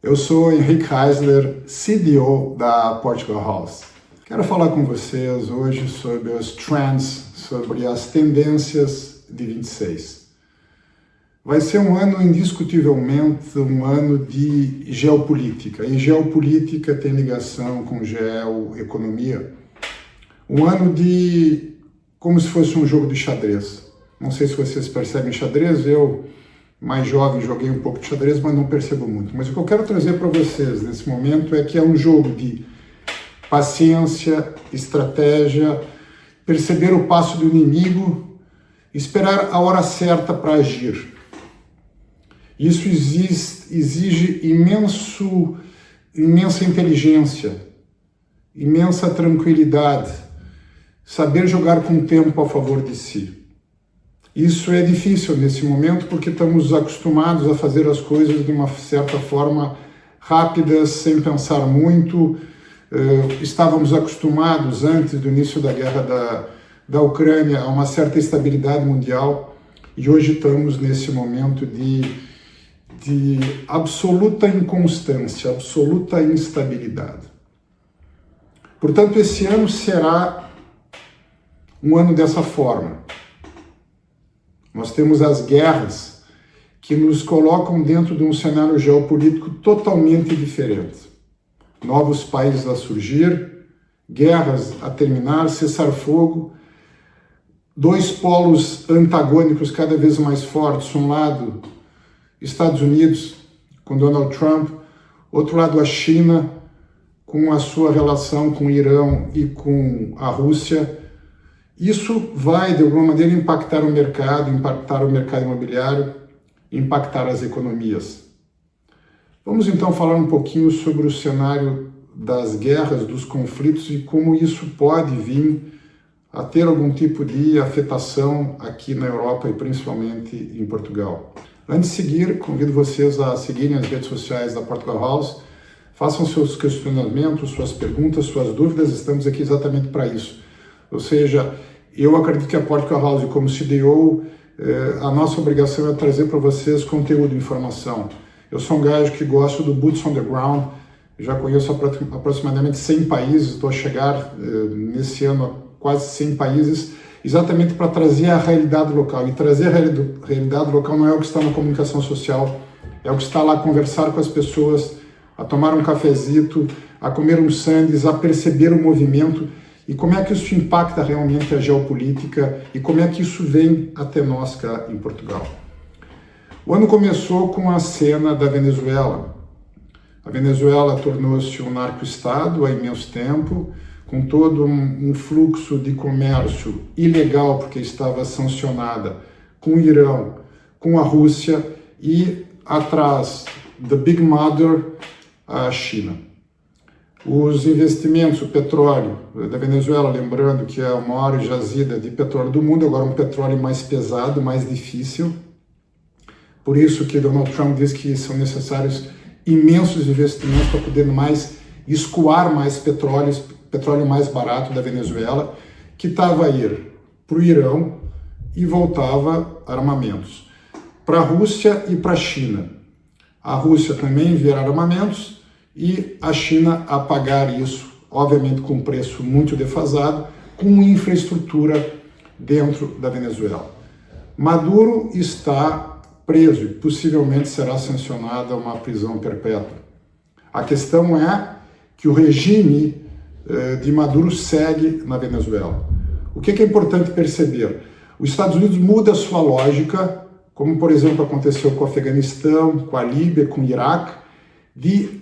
Eu sou Henrique Heisler, CDO da Portugal House. Quero falar com vocês hoje sobre os trends, sobre as tendências de 26. Vai ser um ano indiscutivelmente um ano de geopolítica, e geopolítica tem ligação com geoeconomia. Um ano de como se fosse um jogo de xadrez. Não sei se vocês percebem xadrez, eu, mais jovem, joguei um pouco de xadrez, mas não percebo muito. Mas o que eu quero trazer para vocês nesse momento é que é um jogo de paciência, estratégia, perceber o passo do inimigo, esperar a hora certa para agir. Isso exige imensa inteligência, imensa tranquilidade, saber jogar com o tempo a favor de si. Isso é difícil nesse momento porque estamos acostumados a fazer as coisas de uma certa forma rápidas, sem pensar muito. Estávamos acostumados antes do início da guerra da Ucrânia a uma certa estabilidade mundial e hoje estamos nesse momento de absoluta inconstância, absoluta instabilidade. Portanto, esse ano será um ano dessa forma. Nós temos as guerras que nos colocam dentro de um cenário geopolítico totalmente diferente. Novos países a surgir, guerras a terminar, cessar-fogo, dois polos antagônicos cada vez mais fortes, um lado Estados Unidos com Donald Trump, outro lado a China com a sua relação com o Irão e com a Rússia. Isso vai, de alguma maneira, impactar o mercado imobiliário, impactar as economias. Vamos então falar um pouquinho sobre o cenário das guerras, dos conflitos e como isso pode vir a ter algum tipo de afetação aqui na Europa e principalmente em Portugal. Antes de seguir, convido vocês a seguirem as redes sociais da Portugal House, façam seus questionamentos, suas perguntas, suas dúvidas, estamos aqui exatamente para isso. Ou seja, eu acredito que a Portugal House, como CDO, a nossa obrigação é trazer para vocês conteúdo e informação. Eu sou um gajo que gosto do boots on the ground, já conheço aproximadamente 100 países, estou a chegar nesse ano a quase 100 países, exatamente para trazer a realidade local. E trazer a realidade local não é o que está na comunicação social, é o que está lá a conversar com as pessoas, a tomar um cafezito, a comer um sandes, a perceber o movimento e como é que isso impacta realmente a geopolítica e como é que isso vem até nós cá em Portugal. O ano começou com a cena da Venezuela. A Venezuela tornou-se um narco-estado há imenso tempo, com todo um fluxo de comércio ilegal, porque estava sancionada com o Irão, com a Rússia e atrás da Big Mother, a China. Os investimentos, o petróleo da Venezuela, lembrando que é a maior jazida de petróleo do mundo, agora um petróleo mais pesado, mais difícil. Por isso que Donald Trump diz que são necessários imensos investimentos para poder escoar mais petróleo mais barato da Venezuela, que estava a ir para o Irão e voltava armamentos. Para a Rússia e para a China. A Rússia também enviar armamentos e a China a pagar isso, obviamente com um preço muito defasado, com infraestrutura dentro da Venezuela. Maduro está preso e possivelmente será sancionada uma prisão perpétua. A questão é que o regime de Maduro segue na Venezuela. O que é importante perceber? Os Estados Unidos muda a sua lógica, como por exemplo aconteceu com o Afeganistão, com a Líbia, com o Iraque, de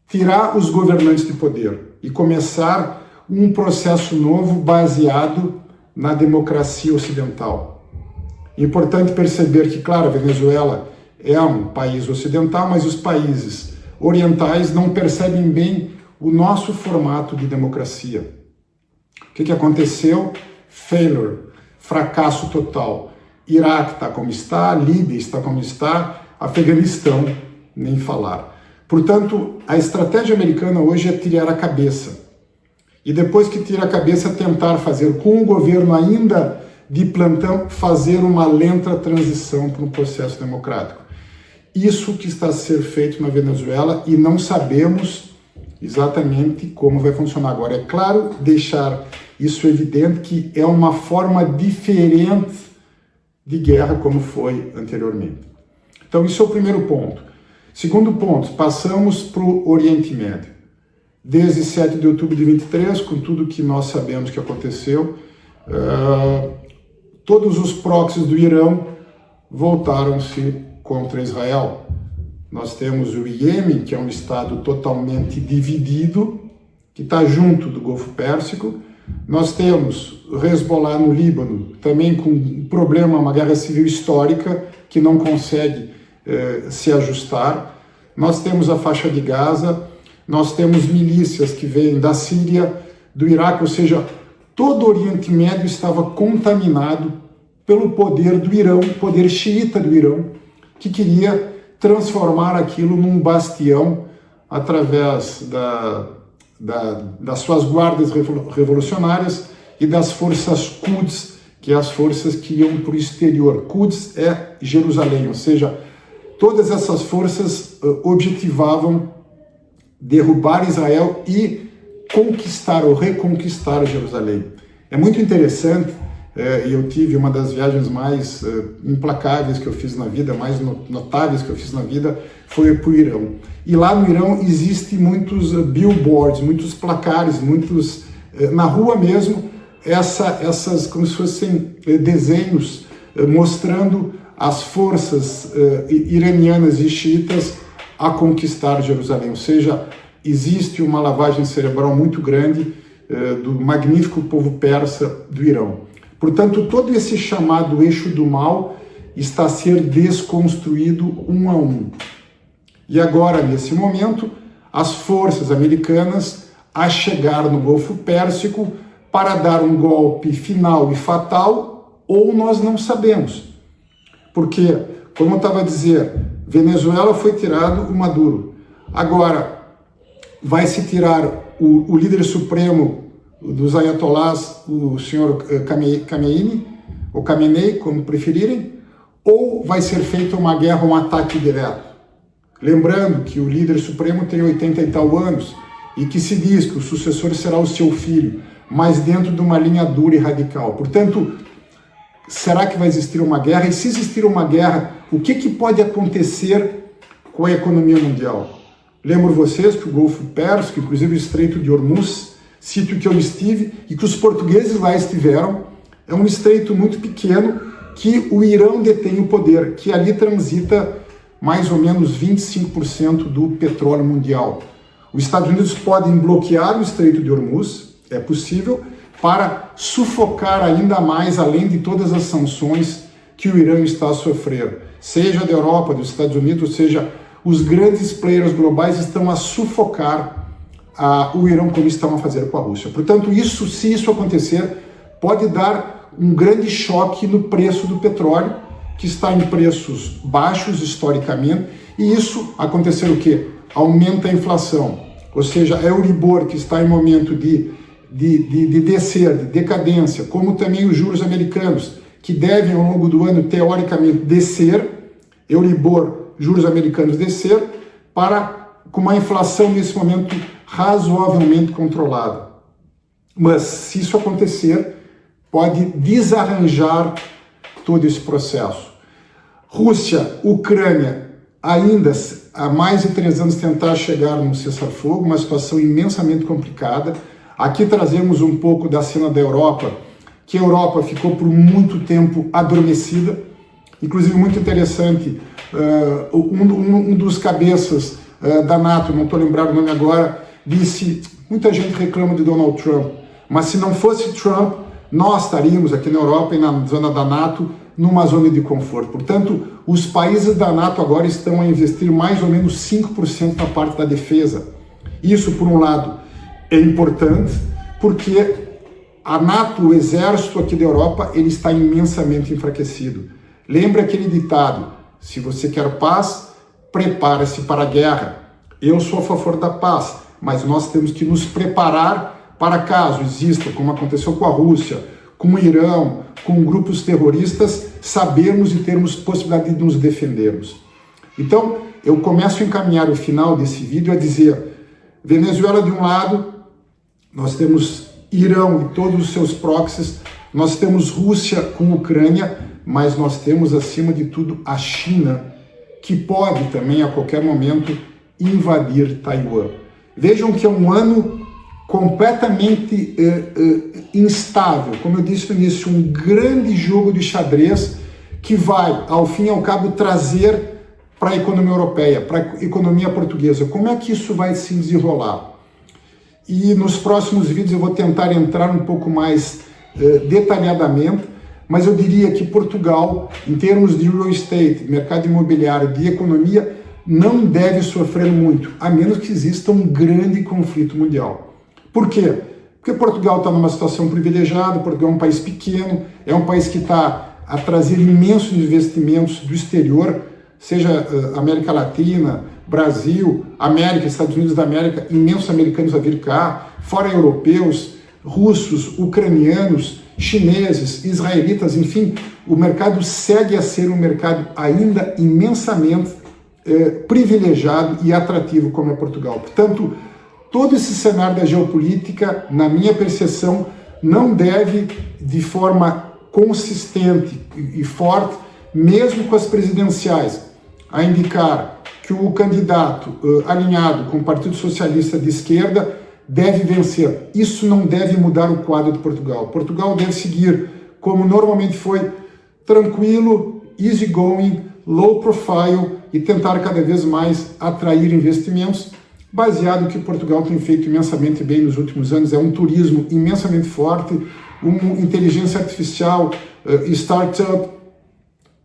tirar os governantes de poder e começar um processo novo baseado na democracia ocidental. Importante perceber que, claro, a Venezuela é um país ocidental, mas os países orientais não percebem bem o nosso formato de democracia. O que aconteceu? Failure, fracasso total. Iraque está como está, Líbia está como está, Afeganistão, nem falar. Portanto, a estratégia americana hoje é tirar a cabeça. E depois que tira a cabeça, tentar fazer com o governo ainda de plantão, fazer uma lenta transição para um processo democrático. isso que está a ser feito na Venezuela e não sabemos exatamente como vai funcionar. Agora, é claro, deixar isso evidente que é uma forma diferente de guerra como foi anteriormente. Então, isso é o primeiro ponto. Segundo ponto, passamos para o Oriente Médio. Desde 7 de outubro de 23, com tudo que nós sabemos que aconteceu, todos os proxies do Irão voltaram-se contra Israel. Nós temos o Iêmen, que é um estado totalmente dividido, que está junto do Golfo Pérsico. Nós temos o Hezbollah no Líbano, também com um problema, uma guerra civil histórica, que não consegue se ajustar. Nós temos a faixa de Gaza, nós temos milícias que vêm da Síria, do Iraque, ou seja, todo o Oriente Médio estava contaminado pelo poder do Irão, poder xiita do Irão, que queria transformar aquilo num bastião através das suas guardas revolucionárias e das forças Quds, que é as forças que iam para o exterior. Quds é Jerusalém, ou seja, todas essas forças objetivavam derrubar Israel e conquistar ou reconquistar Jerusalém. É muito interessante, e eu tive uma das viagens mais implacáveis que eu fiz na vida, mais notáveis que eu fiz na vida, foi para o Irão. E lá no Irão existem muitos billboards, muitos placares, muitos, na rua mesmo, essas como se fossem desenhos mostrando as forças iranianas e xiitas a conquistar Jerusalém. Ou seja, existe uma lavagem cerebral muito grande do magnífico povo persa do Irão. Portanto, todo esse chamado eixo do mal está a ser desconstruído um a um. E agora, nesse momento, as forças americanas a chegar no Golfo Pérsico para dar um golpe final e fatal, ou nós não sabemos. Porque, como eu estava a dizer, Venezuela foi tirado o Maduro. Agora, vai se tirar o líder supremo dos ayatolás, o senhor Khamenei, ou Khamenei, como preferirem, ou vai ser feita uma guerra, um ataque direto. Lembrando que o líder supremo tem 80 e tal anos e que se diz que o sucessor será o seu filho, mas dentro de uma linha dura e radical. Portanto, será que vai existir uma guerra? E se existir uma guerra, o que pode acontecer com a economia mundial? Lembro vocês que o Golfo Pérsico, inclusive o Estreito de Hormuz, sítio que eu estive e que os portugueses lá estiveram, é um estreito muito pequeno que o Irã detém o poder, que ali transita mais ou menos 25% do petróleo mundial. Os Estados Unidos podem bloquear o Estreito de Hormuz, é possível, para sufocar ainda mais, além de todas as sanções que o Irã está a sofrer, seja da Europa, dos Estados Unidos, ou seja, os grandes players globais estão a sufocar o Irã como estão a fazer com a Rússia. Portanto, se isso acontecer, pode dar um grande choque no preço do petróleo, que está em preços baixos historicamente, e isso acontecer o quê? Aumenta a inflação, ou seja, a Euribor, que está em momento de descer, de decadência, como também os juros americanos, que devem ao longo do ano, teoricamente, descer, Euribor, juros americanos descer, com uma inflação nesse momento razoavelmente controlada. Mas se isso acontecer, pode desarranjar todo esse processo. Rússia, Ucrânia, ainda há mais de 3 anos tentar chegar num cessar-fogo, uma situação imensamente complicada. Aqui trazemos um pouco da cena da Europa, que a Europa ficou por muito tempo adormecida. Inclusive, muito interessante, um dos cabeças da NATO, não estou lembrando o nome agora, disse, muita gente reclama de Donald Trump, mas se não fosse Trump, nós estaríamos aqui na Europa e na zona da NATO numa zona de conforto. Portanto, os países da NATO agora estão a investir mais ou menos 5% na parte da defesa. Isso, por um lado, é importante, porque a NATO, o exército aqui da Europa, ele está imensamente enfraquecido. Lembra aquele ditado, se você quer paz, prepare-se para a guerra. Eu sou a favor da paz, mas nós temos que nos preparar para caso exista, como aconteceu com a Rússia, com o Irã, com grupos terroristas, sabermos e termos possibilidade de nos defendermos. Então, eu começo a encaminhar o final desse vídeo a dizer: Venezuela de um lado, nós temos Irão e todos os seus proxies, nós temos Rússia com Ucrânia, mas nós temos, acima de tudo, a China, que pode também, a qualquer momento, invadir Taiwan. Vejam que é um ano completamente instável. Como eu disse no início, um grande jogo de xadrez que vai, ao fim e ao cabo, trazer para a economia europeia, para a economia portuguesa. Como é que isso vai se desenrolar? E nos próximos vídeos eu vou tentar entrar um pouco mais detalhadamente, mas eu diria que Portugal, em termos de real estate, mercado imobiliário, de economia, não deve sofrer muito, a menos que exista um grande conflito mundial. Por quê? Porque Portugal está numa situação privilegiada, Portugal é um país pequeno, é um país que está a trazer imensos investimentos do exterior, seja América Latina, Brasil, América, Estados Unidos da América, imensos americanos a vir cá, fora europeus, russos, ucranianos, chineses, israelitas, enfim, o mercado segue a ser um mercado ainda imensamente privilegiado e atrativo como é Portugal. Portanto, todo esse cenário da geopolítica, na minha percepção, não deve, de forma consistente e forte, mesmo com as presidenciais, a indicar que o candidato alinhado com o Partido Socialista de esquerda deve vencer. Isso não deve mudar o quadro de Portugal. Portugal deve seguir como normalmente foi, tranquilo, easygoing, low profile e tentar cada vez mais atrair investimentos, baseado no que Portugal tem feito imensamente bem nos últimos anos. É um turismo imensamente forte, uma inteligência artificial, startup,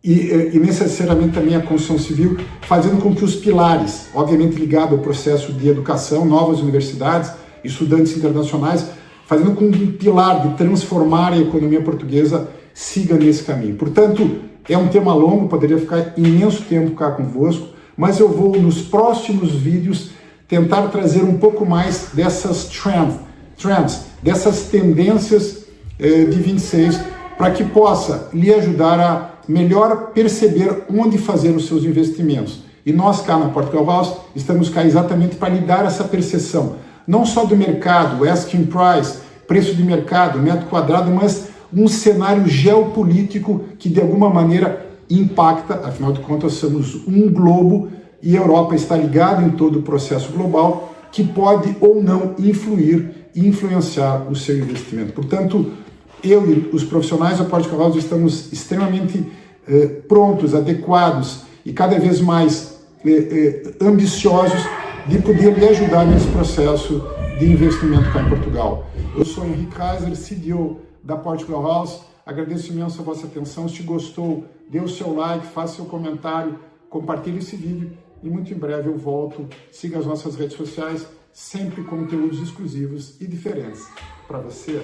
e necessariamente também a construção civil, fazendo com que os pilares, obviamente ligado ao processo de educação, novas universidades, estudantes internacionais, fazendo com que o pilar de transformar a economia portuguesa siga nesse caminho. Portanto, é um tema longo, poderia ficar imenso tempo cá convosco, mas eu vou, nos próximos vídeos, tentar trazer um pouco mais dessas trends, dessas tendências de 26, para que possa lhe ajudar a melhor perceber onde fazer os seus investimentos. E nós cá na Portugal House estamos cá exatamente para lhe dar essa percepção, não só do mercado, asking price, preço de mercado, metro quadrado, mas um cenário geopolítico que de alguma maneira impacta, afinal de contas somos um globo e a Europa está ligada em todo o processo global que pode ou não influir e influenciar o seu investimento. Portanto, eu e os profissionais da Portugal House estamos extremamente prontos, adequados e cada vez mais ambiciosos de poder lhe ajudar nesse processo de investimento cá em Portugal. Eu sou Henrique Kaiser, CDO da Portugal House. Agradeço imenso a vossa atenção. Se gostou, dê o seu like, faça seu comentário, compartilhe esse vídeo e muito em breve eu volto. Siga as nossas redes sociais, sempre conteúdos exclusivos e diferentes para você.